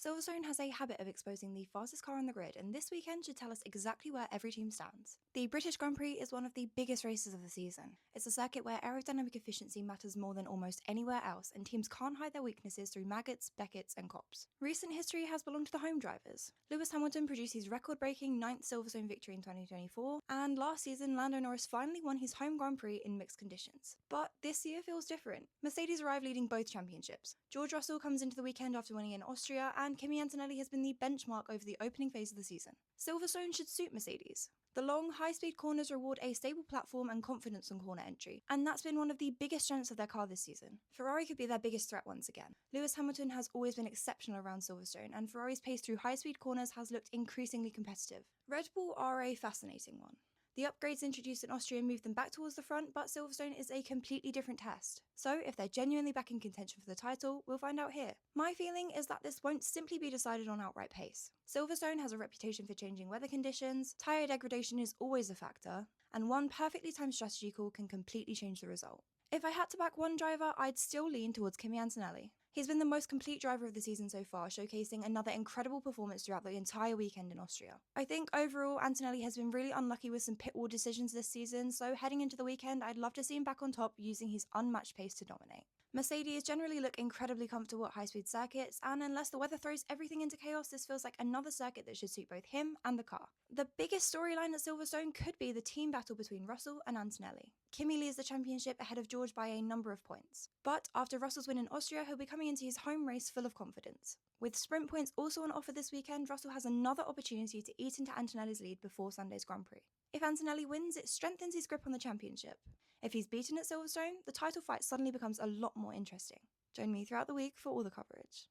Silverstone has a habit of exposing the fastest car on the grid, and this weekend should tell us exactly where every team stands. The British Grand Prix is one of the biggest races of the season. It's a circuit where aerodynamic efficiency matters more than almost anywhere else, and teams can't hide their weaknesses through maggots, Becketts, and cops. Recent history has belonged to the home drivers. Lewis Hamilton produced his record-breaking 9th Silverstone victory in 2024, and last season Lando Norris finally won his home Grand Prix in mixed conditions. But this year feels different. Mercedes arrive leading both championships. George Russell comes into the weekend after winning in Austria, and Kimi Antonelli has been the benchmark over the opening phase of the season. Silverstone should suit Mercedes. The long, high-speed corners reward a stable platform and confidence on corner entry, and that's been one of the biggest strengths of their car this season. Ferrari could be their biggest threat once again. Lewis Hamilton has always been exceptional around Silverstone, and Ferrari's pace through high-speed corners has looked increasingly competitive. Red Bull are a fascinating one. The upgrades introduced in Austria moved them back towards the front, but Silverstone is a completely different test. So if they're genuinely back in contention for the title, we'll find out here. My feeling is that this won't simply be decided on outright pace. Silverstone has a reputation for changing weather conditions, tyre degradation is always a factor, and one perfectly timed strategy call can completely change the result. If I had to back one driver, I'd still lean towards Kimi Antonelli. He's been the most complete driver of the season so far, showcasing another incredible performance throughout the entire weekend in Austria. I think overall, Antonelli has been really unlucky with some pit wall decisions this season, so heading into the weekend, I'd love to see him back on top using his unmatched pace to dominate. Mercedes generally look incredibly comfortable at high-speed circuits, and unless the weather throws everything into chaos, this feels like another circuit that should suit both him and the car. The biggest storyline at Silverstone could be the team battle between Russell and Antonelli. Kimi leads the championship ahead of George by a number of points. But after Russell's win in Austria, he'll be coming into his home race full of confidence. With sprint points also on offer this weekend, Russell has another opportunity to eat into Antonelli's lead before Sunday's Grand Prix. If Antonelli wins, it strengthens his grip on the championship. If he's beaten at Silverstone, the title fight suddenly becomes a lot more interesting. Join me throughout the week for all the coverage.